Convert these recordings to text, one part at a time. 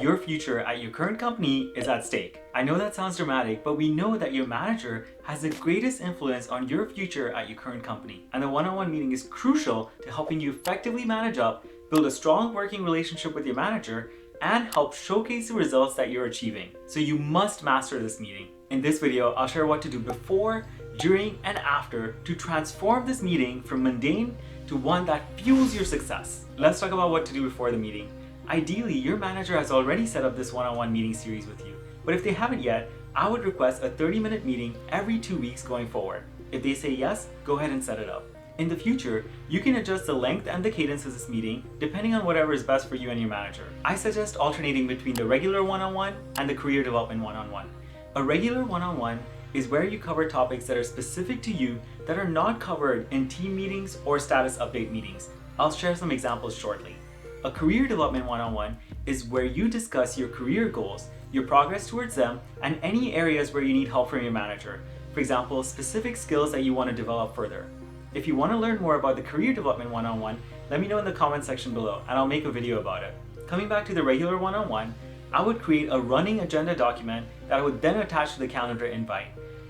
Your future at your current company is at stake. I know that sounds dramatic, but we know that your manager has the greatest influence on your future at your current company. And the one-on-one meeting is crucial to helping you effectively manage up, build a strong working relationship with your manager, and help showcase the results that you're achieving. So you must master this meeting. In this video, I'll share what to do before, during, and after to transform this meeting from mundane to one that fuels your success. Let's talk about what to do before the meeting. Ideally, your manager has already set up this one-on-one meeting series with you, but if they haven't yet, I would request a 30-minute meeting every 2 weeks going forward. If they say yes, go ahead and set it up. In the future, you can adjust the length and the cadence of this meeting depending on whatever is best for you and your manager. I suggest alternating between the regular one-on-one and the career development one-on-one. A regular one-on-one is where you cover topics that are specific to you that are not covered in team meetings or status update meetings. I'll share some examples shortly. A career development one-on-one is where you discuss your career goals, your progress towards them, and any areas where you need help from your manager. For example, specific skills that you want to develop further. If you want to learn more about the career development one-on-one, let me know in the comment section below and I'll make a video about it. Coming back to the regular one-on-one, I would create a running agenda document that I would then attach to the calendar invite.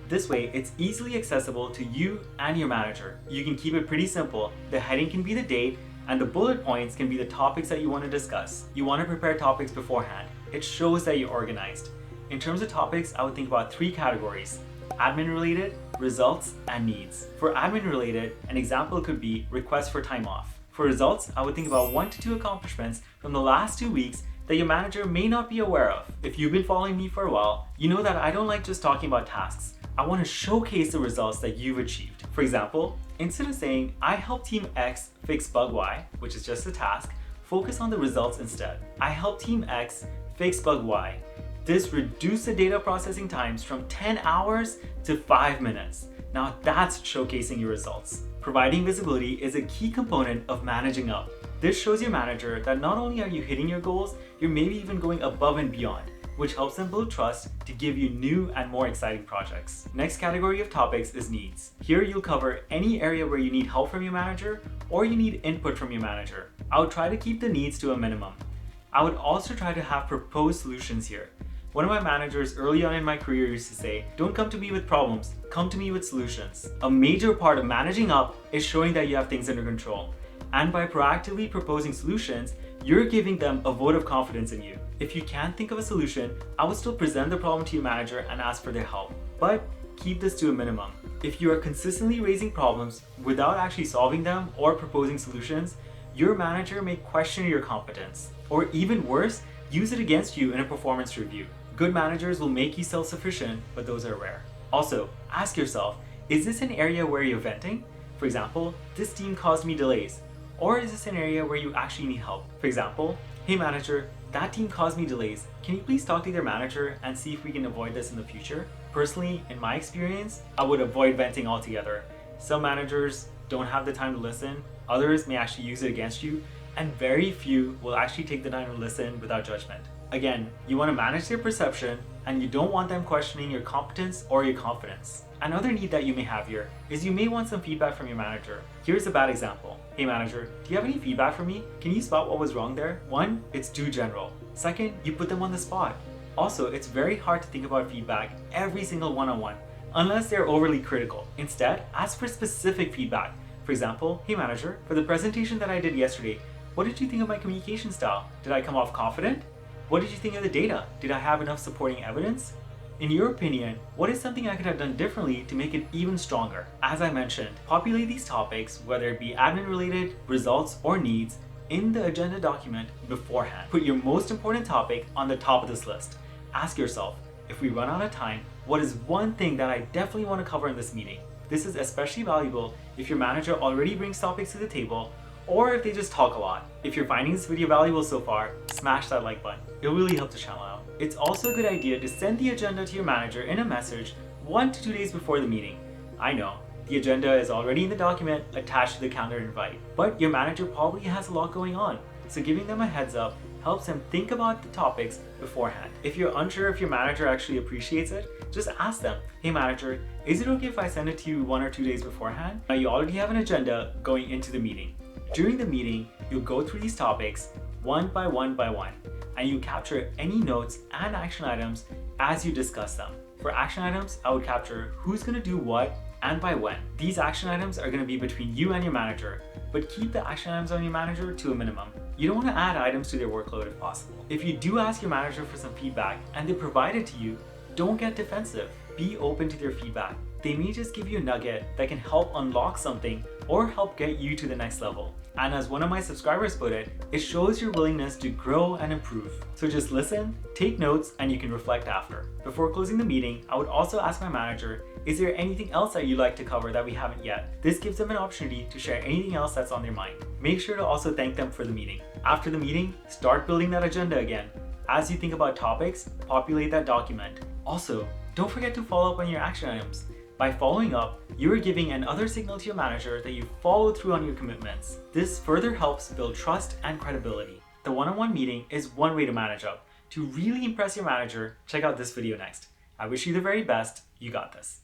This way, it's easily accessible to you and your manager. You can keep it pretty simple. The heading can be the date, and the bullet points can be the topics that you want to discuss. You want to prepare topics beforehand. It shows that you're organized. In terms of topics, I would think about 3 categories: admin related, results, and needs. For admin related, an example could be requests for time off. For results, I would think about 1 to 2 accomplishments from the last 2 weeks that your manager may not be aware of. If you've been following me for a while, you know that I don't like just talking about tasks. I want to showcase the results that you've achieved. For example, instead of saying, I helped team X fix bug Y, which is just a task, focus on the results instead. I helped team X fix bug Y. This reduced the data processing times from 10 hours to 5 minutes. Now that's showcasing your results. Providing visibility is a key component of managing up. This shows your manager that not only are you hitting your goals, you're maybe even going above and beyond, which helps them build trust to give you new and more exciting projects. Next category of topics is needs. Here you'll cover any area where you need help from your manager or you need input from your manager. I would try to keep the needs to a minimum. I would also try to have proposed solutions here. One of my managers early on in my career used to say, don't come to me with problems, come to me with solutions. A major part of managing up is showing that you have things under control. And by proactively proposing solutions, you're giving them a vote of confidence in you. If you can't think of a solution, I would still present the problem to your manager and ask for their help. But keep this to a minimum. If you are consistently raising problems without actually solving them or proposing solutions, your manager may question your competence. Or even worse, use it against you in a performance review. Good managers will make you self-sufficient, but those are rare. Also, ask yourself, is this an area where you're venting? For example, this team caused me delays. Or is this an area where you actually need help? For example, hey manager, that team caused me delays. Can you please talk to their manager and see if we can avoid this in the future? Personally, in my experience, I would avoid venting altogether. Some managers don't have the time to listen, others may actually use it against you, and very few will actually take the time to listen without judgment. Again, you want to manage their perception and you don't want them questioning your competence or your confidence. Another need that you may have here is you may want some feedback from your manager. Here's a bad example. Hey manager, do you have any feedback for me? Can you spot what was wrong there? 1, it's too general. 2nd, you put them on the spot. Also, it's very hard to think about feedback every single one-on-one, unless they're overly critical. Instead, ask for specific feedback. For example, hey manager, for the presentation that I did yesterday, what did you think of my communication style? Did I come off confident? What did you think of the data? Did I have enough supporting evidence? In your opinion, what is something I could have done differently to make it even stronger? As I mentioned, populate these topics, whether it be admin related, results, or needs, in the agenda document beforehand. Put your most important topic on the top of this list. Ask yourself, if we run out of time, what is one thing that I definitely want to cover in this meeting? This is especially valuable if your manager already brings topics to the table or if they just talk a lot. If you're finding this video valuable so far, smash that like button. It'll really help the channel out. It's also a good idea to send the agenda to your manager in a message 1 to 2 days before the meeting. I know, the agenda is already in the document attached to the calendar invite, but your manager probably has a lot going on, so giving them a heads up helps them think about the topics beforehand. If you're unsure if your manager actually appreciates it, just ask them, hey manager, is it okay if I send it to you 1 or 2 days beforehand? Now you already have an agenda going into the meeting. During the meeting, you'll go through these topics one by one by one, and you capture any notes and action items as you discuss them. For action items, I would capture who's going to do what and by when. These action items are going to be between you and your manager, but keep the action items on your manager to a minimum. You don't want to add items to their workload if possible. If you do ask your manager for some feedback and they provide it to you, don't get defensive. Be open to their feedback. They may just give you a nugget that can help unlock something or help get you to the next level. And as one of my subscribers put it, it shows your willingness to grow and improve. So just listen, take notes, and you can reflect after. Before closing the meeting, I would also ask my manager, is there anything else that you'd like to cover that we haven't yet? This gives them an opportunity to share anything else that's on their mind. Make sure to also thank them for the meeting. After the meeting, start building that agenda again. As you think about topics, populate that document. Also, don't forget to follow up on your action items. By following up, you are giving another signal to your manager that you follow through on your commitments. This further helps build trust and credibility. The one-on-one meeting is one way to manage up. To really impress your manager, check out this video next. I wish you the very best. You got this.